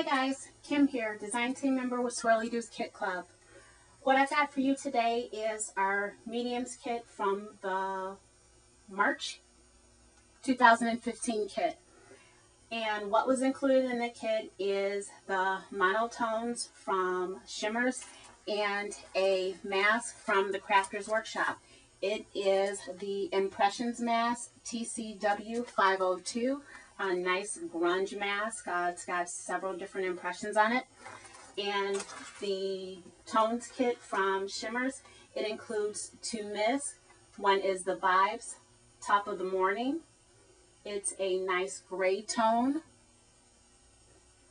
Hi guys, Kim here, design team member with Swirlydoos Kit Club. What I've got for you today is our mediums kit from the March 2015 kit. And what was included in the kit is the monotones from Shimmers and a mask from the Crafters Workshop. It is the Impressions Mask TCW 502. A nice grunge mask. It's got several different impressions on it. And the tones kit from Shimmers, it includes two mists. One is the Vibes Top of the Morning. It's a nice gray tone.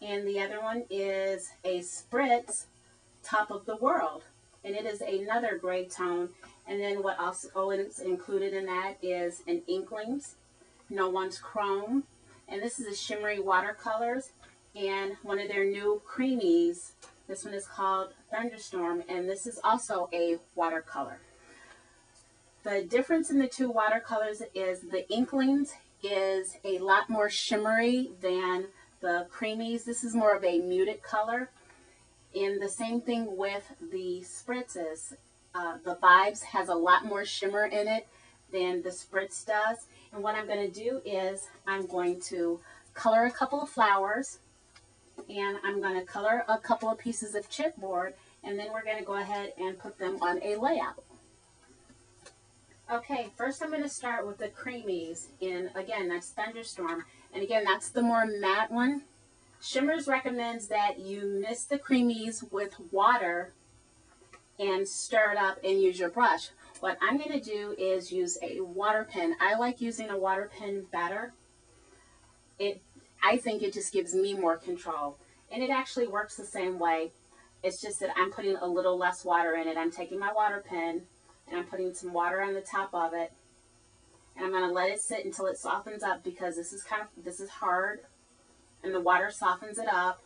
And the other one is a Spritz Top of the World. And it is another gray tone. And then what also is included in that is an Inklings, No One's Chrome. And this is a shimmery watercolors and one of their new creamies. This one is called Thunderstorm, and this is also a watercolor. The difference in the two watercolors is the Inklings is a lot more shimmery than the creamies. This is more of a muted color. And the same thing with the Spritzes. The Vibes has a lot more shimmer in it than the Spritz does. And what I'm going to do is I'm going to color a couple of flowers, and I'm going to color a couple of pieces of chipboard, and then we're going to go ahead and put them on a layout. Okay, first I'm going to start with the creamies, and again, that's Thunderstorm, and again, that's the more matte one. Shimmers recommends that you mix the creamies with water and stir it up and use your brush. What I'm going to do is use a water pen. I like using a water pen better. I think it just gives me more control. And it actually works the same way. It's just that I'm putting a little less water in it. I'm taking my water pen and I'm putting some water on the top of it. And I'm going to let it sit until it softens up, because this is hard and the water softens it up.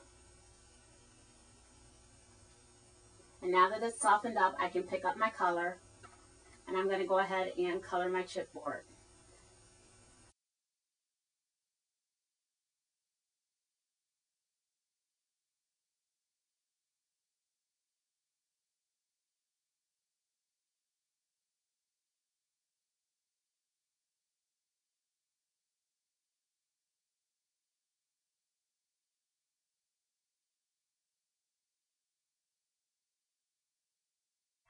And now that it's softened up, I can pick up my color. And I'm going to go ahead and color my chipboard.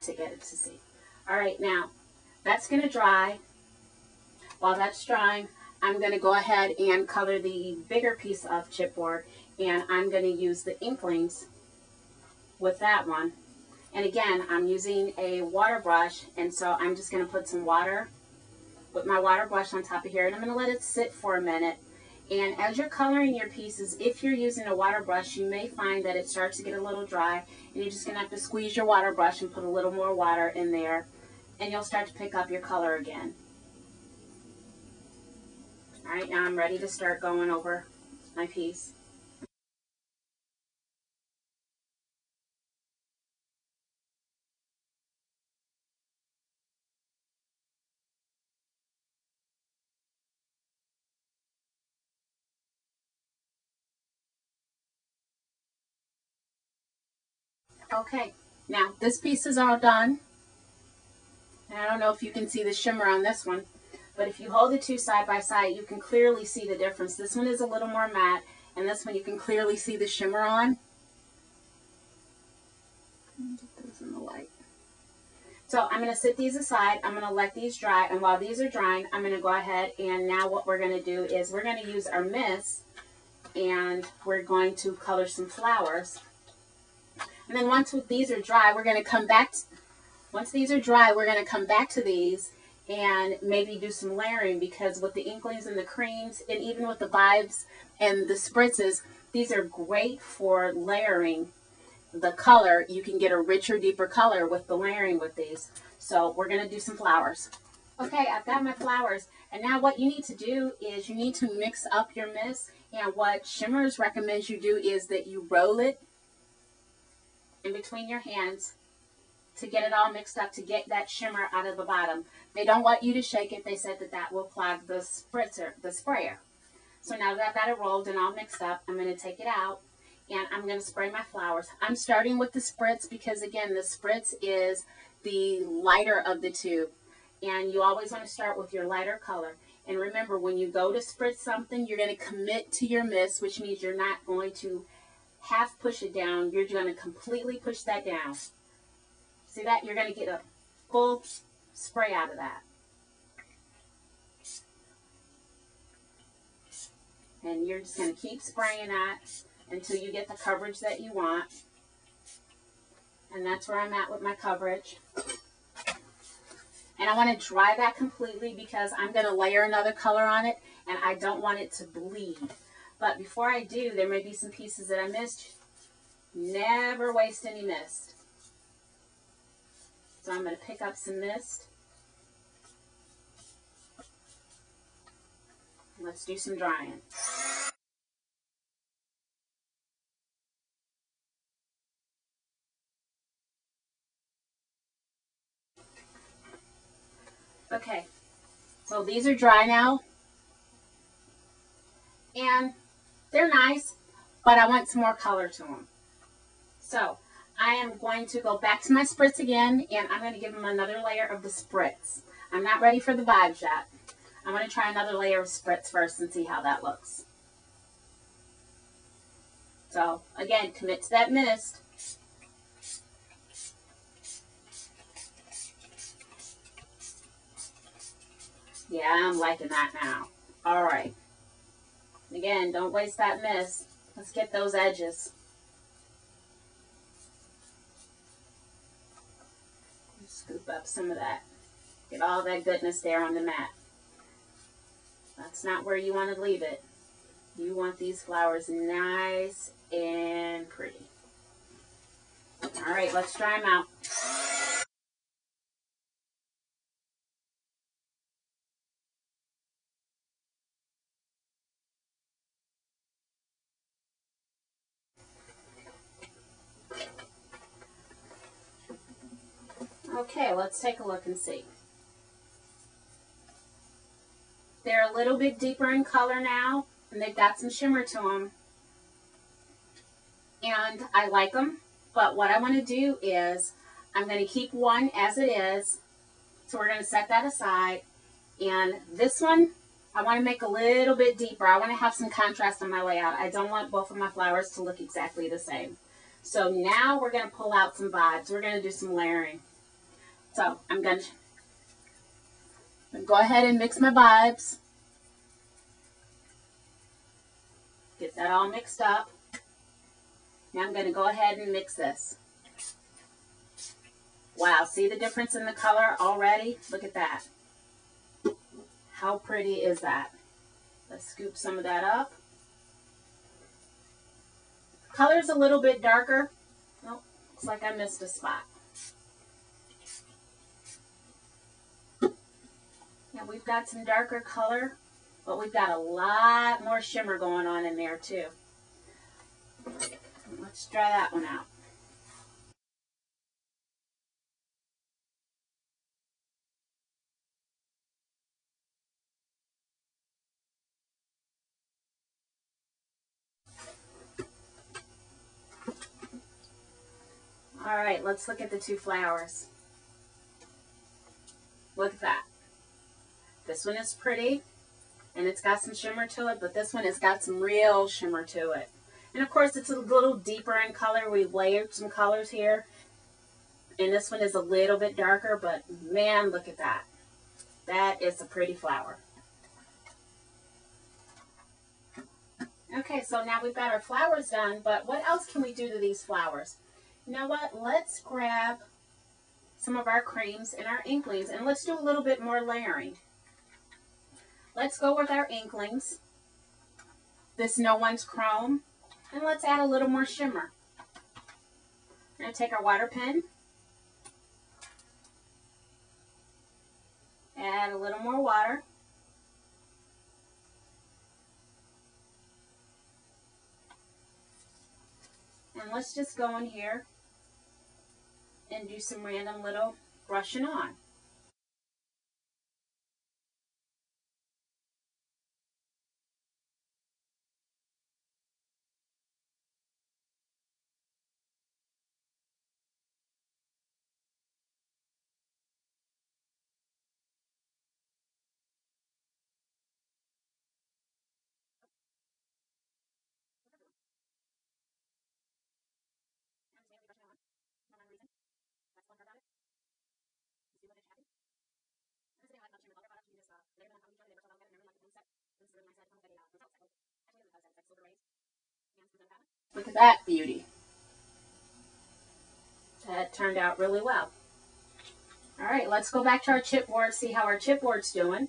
To get it to see. All right, now that's going to dry. While that's drying, I'm going to go ahead and color the bigger piece of chipboard, and I'm going to use the Inklings with that one. And again, I'm using a water brush, and so I'm just going to put some water with my water brush on top of here, and I'm going to let it sit for a minute. And as you're coloring your pieces, if you're using a water brush, you may find that it starts to get a little dry, and you're just going to have to squeeze your water brush and put a little more water in there, and you'll start to pick up your color again. All right, now I'm ready to start going over my piece. Okay, now this piece is all done. And I don't know if you can see the shimmer on this one, but if you hold the two side by side, you can clearly see the difference. This one is a little more matte, and this one you can clearly see the shimmer on. Get those in the light. So I'm going to set these aside. I'm going to let these dry, and while these are drying, I'm going to go ahead, and now what we're going to do is we're going to use our mist, and we're going to color some flowers. And then once these are dry, we're going to come back. Once these are dry, we're going to come back to these and maybe do some layering, because with the Inklings and the creams, and even with the Vibes and the Spritzes, these are great for layering the color. You can get a richer, deeper color with the layering with these. So we're going to do some flowers. Okay, I've got my flowers, and now what you need to do is you need to mix up your mist, and what Shimmers recommends you do is that you roll it in between your hands to get it all mixed up, to get that shimmer out of the bottom. They don't want you to shake it. They said that that will clog the sprayer. So now that I've got it rolled and all mixed up, I'm going to take it out, and I'm going to spray my flowers. I'm starting with the spritz because, again, the spritz is the lighter of the two, and you always want to start with your lighter color. And remember, when you go to spritz something, you're going to commit to your mist, which means you're not going to half push it down. You're going to completely push that down. See that? You're going to get a full spray out of that. And you're just going to keep spraying that until you get the coverage that you want. And that's where I'm at with my coverage. And I want to dry that completely because I'm going to layer another color on it, and I don't want it to bleed. But before I do, there may be some pieces that I missed. Never waste any mist. So I'm going to pick up some mist. Let's do some drying. Okay, so these are dry now. And they're nice, but I want some more color to them. So I am going to go back to my spritz again, and I'm going to give them another layer of the spritz. I'm not ready for the vibes yet. I'm going to try another layer of spritz first and see how that looks. So again, commit to that mist. Yeah, I'm liking that now. All right. Again, don't waste that mist. Let's get those edges. Scoop up some of that. Get all that goodness there on the mat. That's not where you want to leave it. You want these flowers nice and pretty. All right, let's dry them out. Okay, let's take a look and see. They're a little bit deeper in color now, and they've got some shimmer to them. And I like them, but what I want to do is I'm going to keep one as it is. So we're going to set that aside. And this one, I want to make a little bit deeper. I want to have some contrast on my layout. I don't want both of my flowers to look exactly the same. So now we're going to pull out some vibes. We're going to do some layering. So I'm going to go ahead and mix my vibes. Get that all mixed up. Now I'm going to go ahead and mix this. Wow, see the difference in the color already? Look at that. How pretty is that? Let's scoop some of that up. Color's a little bit darker. Oh, looks like I missed a spot. Now we've got some darker color, but we've got a lot more shimmer going on in there too. Let's dry that one out. All right, let's look at the two flowers. Look at that. This one is pretty, and it's got some shimmer to it, but this one has got some real shimmer to it. And of course, it's a little deeper in color. We've layered some colors here. And this one is a little bit darker, but man, look at that. That is a pretty flower. Okay, so now we've got our flowers done, but what else can we do to these flowers? You know what? Let's grab some of our creams and our inklings, and let's do a little bit more layering. Let's go with our inklings, this No One's Chrome, and let's add a little more shimmer. We're going to take our water pen, add a little more water, and let's just go in here and do some random little brushing on. Look at that beauty. That turned out really well. All right, let's go back to our chipboard, see how our chipboard's doing,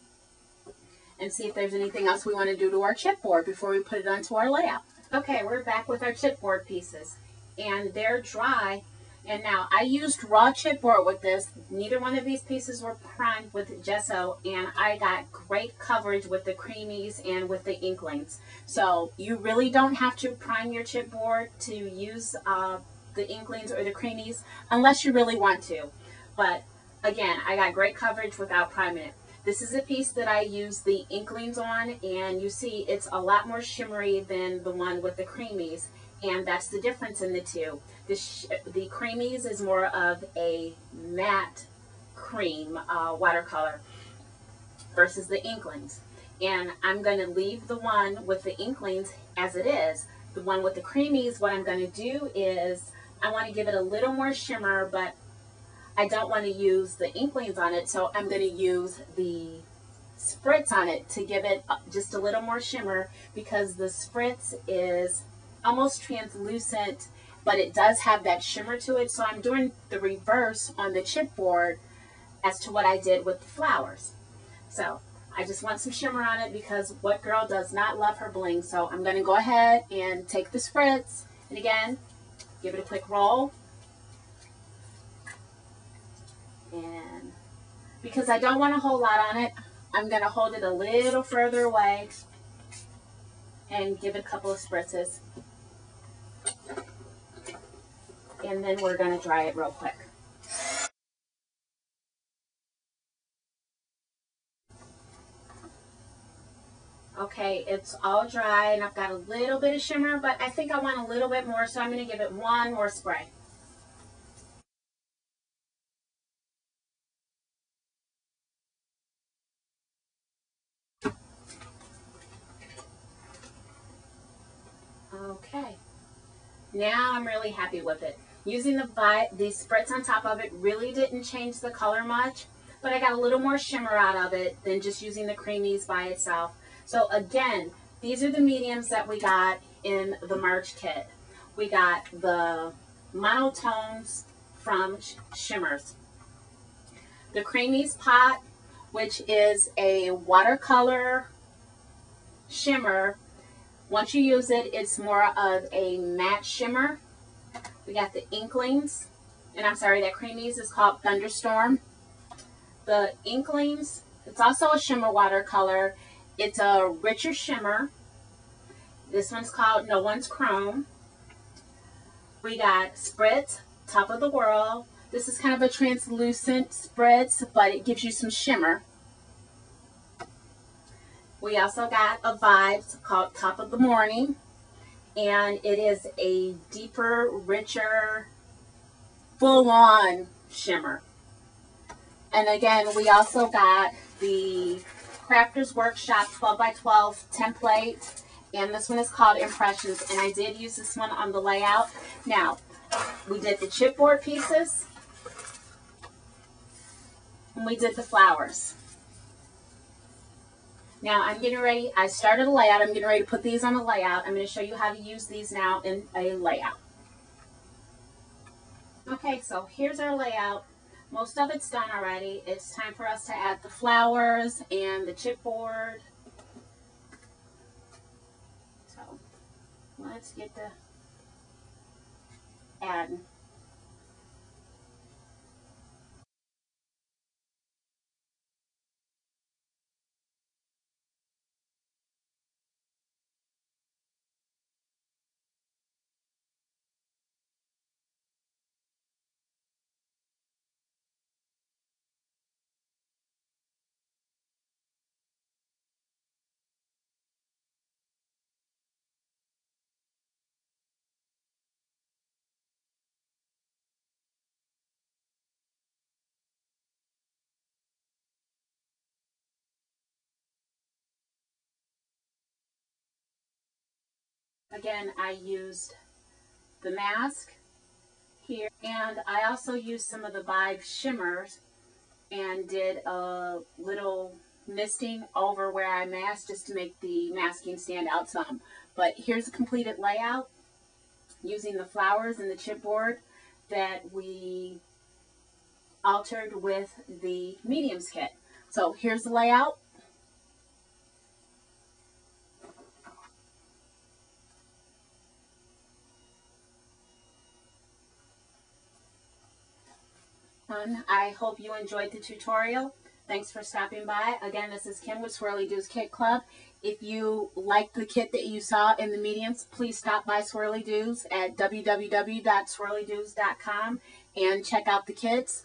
and see if there's anything else we want to do to our chipboard before we put it onto our layout. Okay, we're back with our chipboard pieces, and they're dry. And now I used raw chipboard with this. Neither one of these pieces were primed with gesso, and I got great coverage with the creamies and with the inklings. So you really don't have to prime your chipboard to use the inklings or the creamies unless you really want to. But again, I got great coverage without priming it. This is a piece that I use the inklings on, and you see it's a lot more shimmery than the one with the creamies, and that's the difference in the two. The creamies is more of a matte cream watercolor versus the inklings. And I'm going to leave the one with the inklings as it is. The one with the creamies, what I'm going to do is I want to give it a little more shimmer, but I don't want to use the inklings on it, so I'm going to use the spritz on it to give it just a little more shimmer, because the spritz is almost translucent, but it does have that shimmer to it. So I'm doing the reverse on the chipboard as to what I did with the flowers. So I just want some shimmer on it, because what girl does not love her bling? So I'm going to go ahead and take the spritz, and again, give it a quick roll. And because I don't want a whole lot on it, I'm going to hold it a little further away and give it a couple of spritzes. And then we're going to dry it real quick. Okay, it's all dry, and I've got a little bit of shimmer, but I think I want a little bit more, so I'm going to give it one more spray. Okay, now I'm really happy with it. Using the spritz on top of it really didn't change the color much, but I got a little more shimmer out of it than just using the creamies by itself. So again, these are the mediums that we got in the March kit. We got the monotones from Shimmers, the creamies pot, which is a watercolor shimmer. Once you use it, it's more of a matte shimmer. We got the inklings, and I'm sorry, that creamies is called Thunderstorm. The inklings, it's also a shimmer watercolor. It's a richer shimmer. This one's called No One's Chrome. We got Spritz, Top of the World. This is kind of a translucent spritz, but it gives you some shimmer. We also got a Vibes called Top of the Morning, and it is a deeper, richer, full-on shimmer. And again, we also got the Crafters Workshop 12x12 template, and this one is called Impressions, and I did use this one on the layout. Now, we did the chipboard pieces, and we did the flowers. Now I'm getting ready, I started a layout, I'm getting ready to put these on a layout. I'm going to show you how to use these now in a layout. Okay, so here's our layout. Most of it's done already. It's time for us to add the flowers and the chipboard. So let's get to adding. Again, I used the mask here, and I also used some of the Vibe shimmers and did a little misting over where I masked just to make the masking stand out some. But here's a completed layout. using the flowers and the chipboard that we altered with the mediums kit. So here's the layout. I hope you enjoyed the tutorial. Thanks for stopping by. Again, this is Kim with Swirlydoos Kit Club. If you liked the kit that you saw in the mediums, please stop by Swirlydoos at www.swirlydoos.com and check out the kits.